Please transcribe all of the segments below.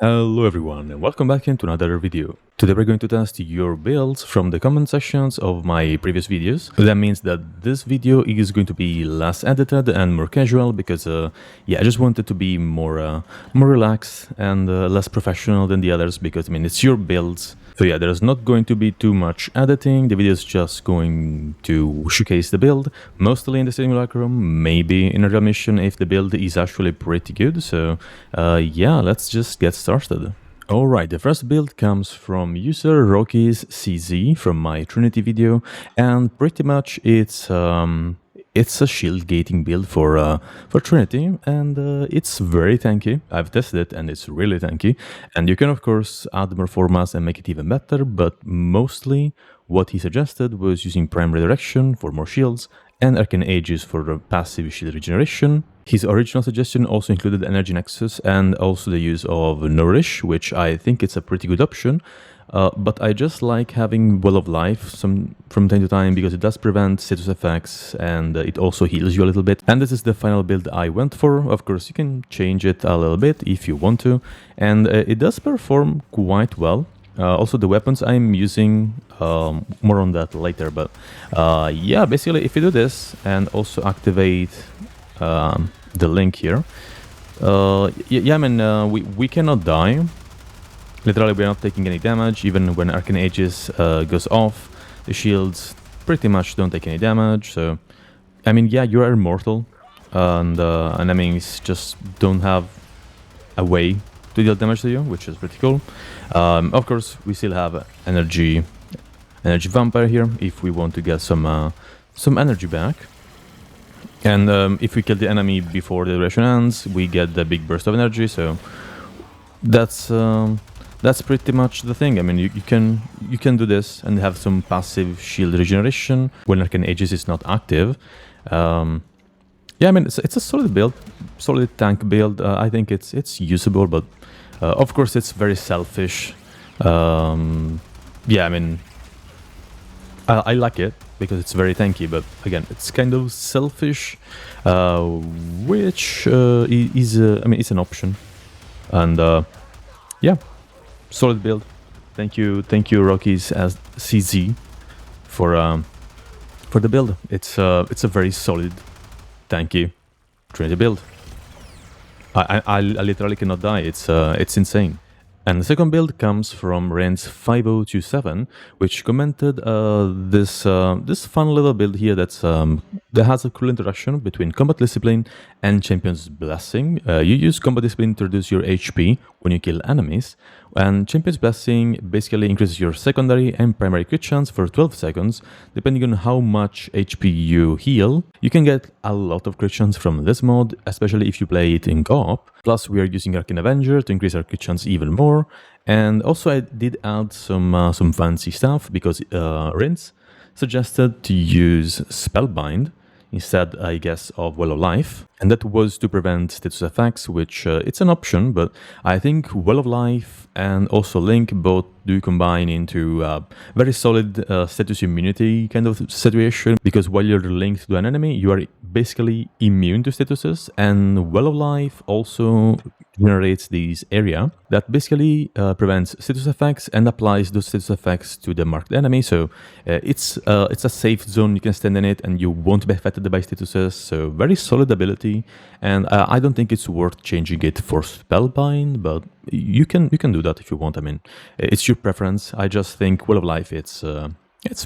Hello everyone and welcome back into another video. Today we're going to test your builds from the comment sections of my previous videos. That means that this video is going to be less edited and more casual because I just wanted to be more relaxed and less professional than the others because it's your builds. So yeah, there's not going to be too much editing. The video is just going to showcase the build, mostly in the simulacrum, maybe in a real mission if the build is actually pretty good. So yeah, let's just get started. Alright, the first build comes from user Rocky's CZ from my Trinity video, and pretty much it's a shield gating build for Trinity, and it's very tanky. I've tested it and it's really tanky, and you can of course add more formats and make it even better, but mostly what he suggested was using Prime Redirection for more shields and Arcane Aegis for passive shield regeneration. His original suggestion also included Energy Nexus and also the use of Nourish, which I think it's a pretty good option. But I just like having Well of Life from time to time because it does prevent status effects and it also heals you a little bit. And this is the final build I went for. Of course, you can change it a little bit if you want to. And it does perform quite well. Also, the weapons I'm using, more on that later, but yeah, basically if you do this and also activate the link here, we cannot die. Literally, we're not taking any damage, even when Arcane Aegis goes off, the shields pretty much don't take any damage, so, yeah, you are immortal, and enemies just don't have a way to deal damage to you, which is pretty cool. Of course, we still have energy vampire here if we want to get some energy back. And if we kill the enemy before the duration ends, we get the big burst of energy. So that's pretty much the thing. You can do this and have some passive shield regeneration when Arcane Aegis is not active. Yeah, it's a solid build, solid tank build. I think it's usable, but of course it's very selfish. Yeah, I like it because it's very tanky, but again, it's kind of selfish, which is it's an option. And yeah, solid build. Thank you, Rockies as CZ for the build. It's a very solid, tanky Trinity build. I literally cannot die. It's insane. And the second build comes from Rens5027, which commented this fun little build here that has a cool interaction between Combat Discipline and Champion's Blessing. You use Combat Discipline to reduce your HP when you kill enemies, and Champion's Blessing basically increases your secondary and primary crit chance for 12 seconds, depending on how much HP you heal. You can get a lot of crit chance from this mod, especially if you play it in co-op. Plus, we are using Arcane Avenger to increase our crit chance even more. And also, I did add some fancy stuff because Rins suggested to use Spellbind instead, I guess, of Well of Life. And that was to prevent status effects, which it's an option, but I think Well of Life and also Link both do combine into a very solid status immunity kind of situation, because while you're linked to an enemy, you are basically immune to statuses, and Well of Life also generates this area that basically prevents status effects and applies those status effects to the marked enemy. So it's a safe zone, you can stand in it and you won't be affected by statuses, so very solid ability. And I don't think it's worth changing it for Spellbind, but you can do that if you want. It's your preference. I just think Well of Life, it's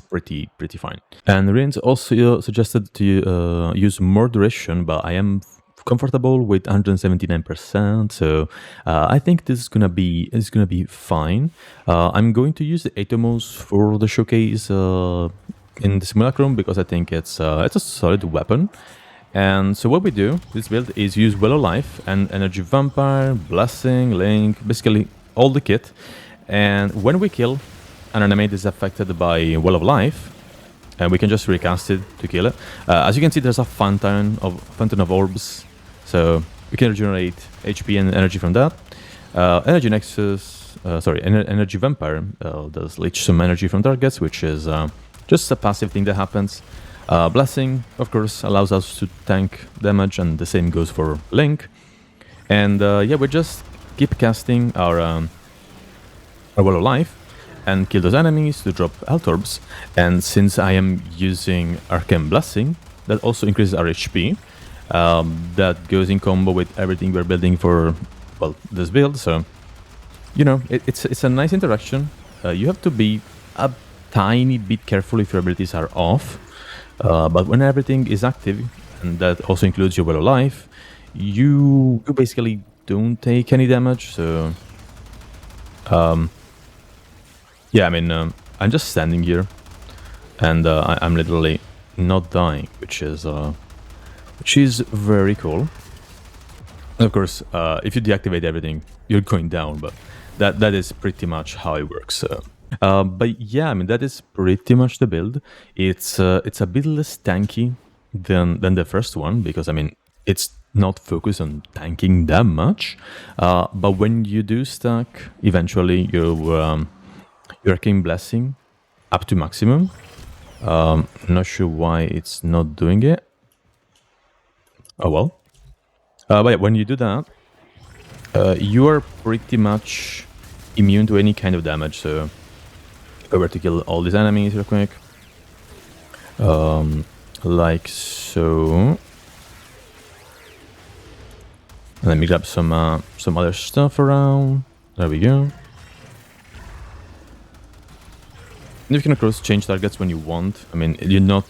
pretty fine. And Rins also suggested to use more duration, but I am comfortable with 179%, so I think this is gonna be fine. I'm going to use the Atomos for the showcase in the simulacrum because I think it's a solid weapon. And so what we do, this build, is use Well of Life and Energy Vampire, Blessing, Link, basically all the kit. And when we kill an enemy that is affected by Well of Life, we can just recast it to kill it. As you can see, there's a fountain of orbs, so we can regenerate HP and energy from that. Energy Nexus, Energy Vampire does leech some energy from targets, which is just a passive thing that happens. Blessing, of course, allows us to tank damage, and the same goes for Link. And yeah, we just keep casting our Wall of Life and kill those enemies to drop health orbs. And since I am using Arcane Blessing, that also increases our HP. That goes in combo with everything we're building for, well, this build. So, you know, it's a nice interaction. You have to be a tiny bit careful if your abilities are off. But when everything is active, and that also includes your Wall of Life, you basically don't take any damage. So, yeah, I mean, I'm just standing here, and I'm literally not dying, which is very cool. And of course, if you deactivate everything, you're going down, but that is pretty much how it works. But yeah, I mean, that is pretty much the build. It's a bit less tanky than the first one, because I mean, it's not focused on tanking that much. But when you do stack, eventually your Arcane Blessing up to maximum. Not sure why it's not doing it. Oh well. But yeah, when you do that, you are pretty much immune to any kind of damage. So if I were to kill all these enemies real quick, like so. Let me grab some other stuff around. There we go. You can of course change targets when you want. I mean, you're not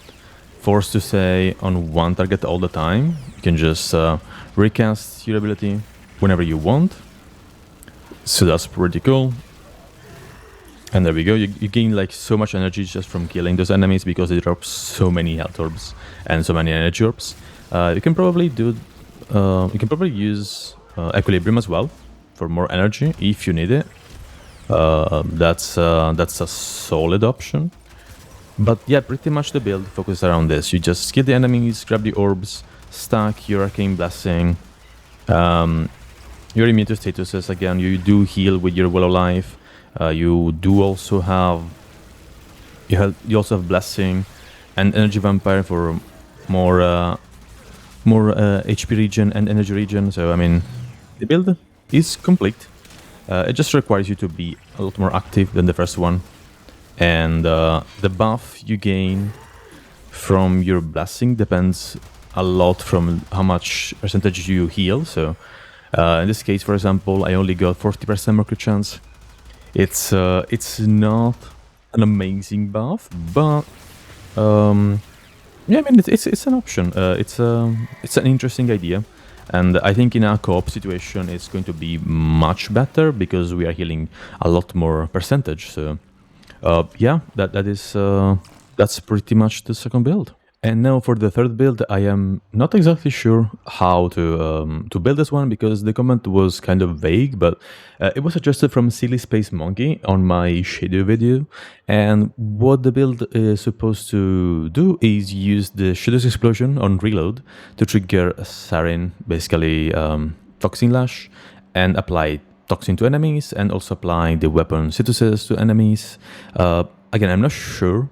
forced to stay on one target all the time. You can just recast your ability whenever you want. So that's pretty cool. And there we go. You gain like so much energy just from killing those enemies because they drop so many health orbs and so many energy orbs. You can probably use Equilibrium as well for more energy if you need it. That's a solid option. But yeah, pretty much the build focuses around this. You just kill the enemies, grab the orbs, stack your Arcane Blessing. You're immune to statuses again. You do heal with your Wall of Life. You also have Blessing and Energy Vampire for more HP regen and energy regen. So I mean, the build is complete. It just requires you to be a lot more active than the first one. And the buff you gain from your blessing depends a lot from how much percentage you heal. So in this case, for example, I only got 40% more crit chance. It's not an amazing buff, but yeah, I mean it's an option. It's an interesting idea. And I think in a co-op situation, it's going to be much better because we are healing a lot more percentage. So, yeah, that's pretty much the second build. And now for the third build, I am not exactly sure how to build this one because the comment was kind of vague, but it was suggested from Silly Space Monkey on my Shedu video. And what the build is supposed to do is use the Shedu's explosion on reload to trigger Saryn, basically Toxin Lash, and apply Toxin to enemies, and also apply the weapon statuses to enemies. Again, I'm not sure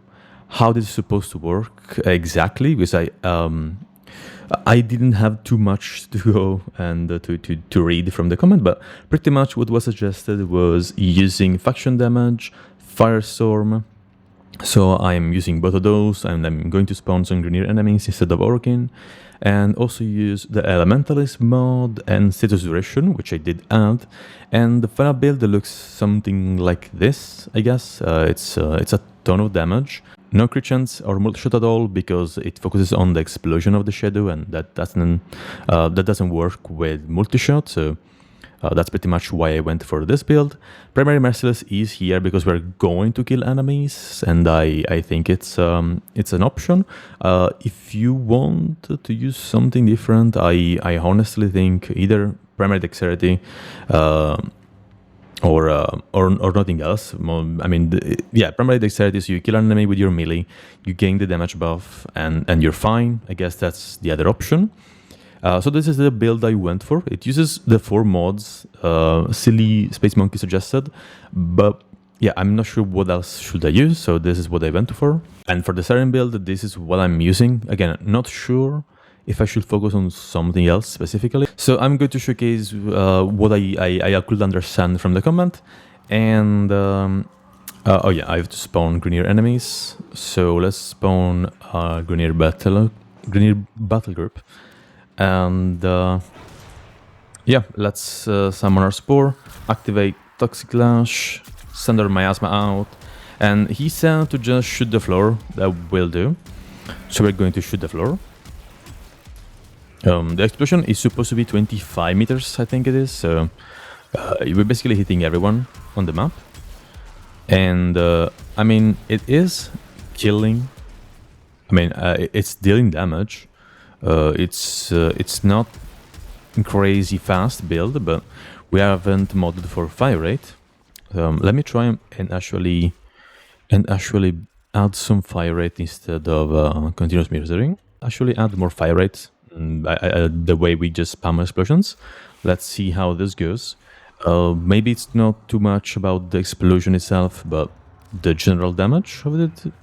how this is supposed to work exactly because I didn't have too much to go and to read from the comment, but pretty much what was suggested was using faction damage, firestorm. So I'm using both of those, and I'm going to spawn some Grenier enemies instead of Orkin, and also use the Elementalist mod and status duration, which I did add. And the final build looks something like this, I guess. It's a ton of damage. No crit chance or multi-shot at all because it focuses on the explosion of the Shedu, and that doesn't work with multi-shot. So that's pretty much why I went for this build. Primary Merciless is here because we're going to kill enemies, and I think it's an option. If you want to use something different, I honestly think either Primary Dexterity or nothing else. I mean, yeah, Primary Dexterity, so you kill an enemy with your melee, you gain the damage buff, and you're fine. I guess that's the other option. So this is the build I went for. It uses the 4 mods Silly Space Monkey suggested, but yeah, I'm not sure what else should I use, so this is what I went for. And for the Saryn build, this is what I'm using. Again, not sure if I should focus on something else specifically. So I'm going to showcase what I could understand from the comment. And oh yeah, I have to spawn Grineer enemies. So let's spawn Grineer battle group. And yeah, let's summon our Spore, activate Toxic Lash, send our Miasma out. And he said to just shoot the floor. That will do. So we're going to shoot the floor. The explosion is supposed to be 25 meters, I think it is. So we're basically hitting everyone on the map. And I mean, it is killing. I mean, it's dealing damage. It's not crazy fast build, but we haven't modded for fire rate. Let me try and actually add some fire rate instead of continuous mirroring. Actually add more fire rate the way we just spam explosions. Let's see how this goes. Maybe it's not too much about the explosion itself, but the general damage of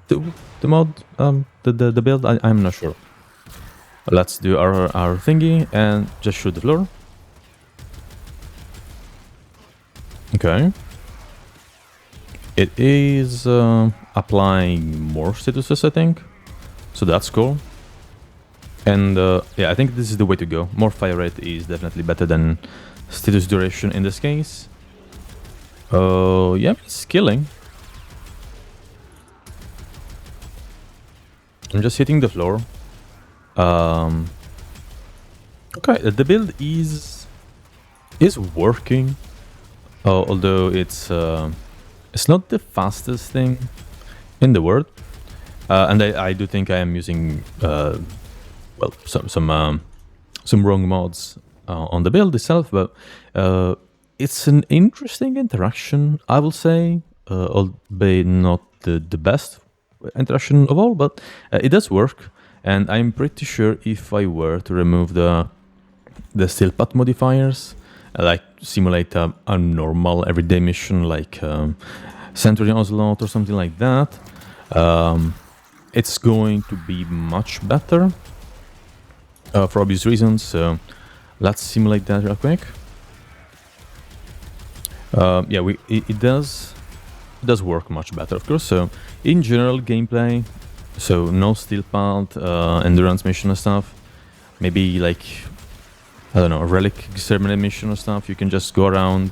the mod, the build, I'm not sure. Let's do our thingy and just shoot the floor. Okay. It is applying more statuses, I think. So that's cool. And yeah, I think this is the way to go. More fire rate is definitely better than status duration in this case. Yeah, it's killing. I'm just hitting the floor. Okay, the build is working, although it's not the fastest thing in the world, and I do think I am using well some wrong mods on the build itself, but it's an interesting interaction, I will say, albeit not the best interaction of all, but it does work. And I'm pretty sure if I were to remove the still path modifiers, like simulate a normal everyday mission like Century Onslaught or something like that, it's going to be much better for obvious reasons. So let's simulate that real quick. Yeah, it does work much better, of course. So in general gameplay, so no steel path, endurance mission and stuff. Maybe like, I don't know, a relic exterminate mission or stuff. You can just go around,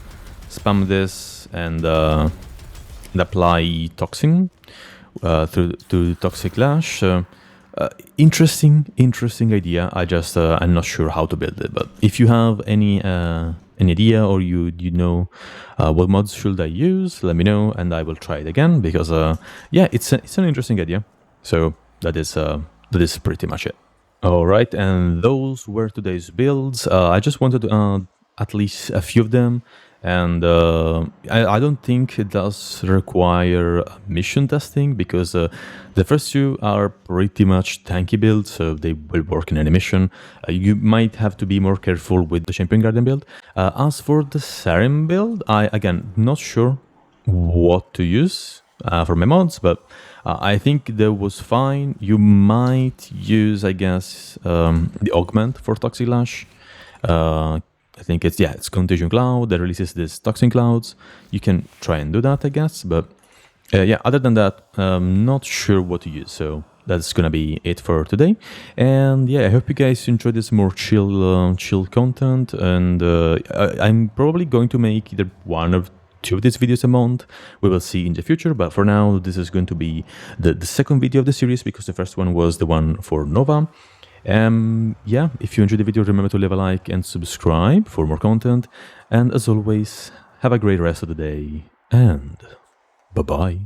spam this, and apply toxin to Toxic Lash. Interesting idea. I'm not sure how to build it. But if you have any idea, or you know what mods should I use, let me know and I will try it again, because yeah, it's an interesting idea. So that is pretty much it. All right, and those were today's builds. I just wanted to add at least a few of them, and I don't think it does require mission testing, because the first two are pretty much tanky builds, so they will work in any mission. You might have to be more careful with the Champion Guardian build. As for the Saryn build, again, not sure what to use for my mods, but I think that was fine. You might use, I guess, the augment for Toxic Lash. I think it's Contagion Cloud that releases these Toxin Clouds. You can try and do that, I guess, but yeah, other than that, not sure what to use. So that's gonna be it for today. And yeah, I hope you guys enjoyed this more chill content, and I'm probably going to make either one or two of these videos a month. We will see in the future, but for now this is going to be the second video of the series, because the first one was the one for Nova. Yeah, if you enjoyed the video, remember to leave a like and subscribe for more content, and as always, have a great rest of the day, and bye bye.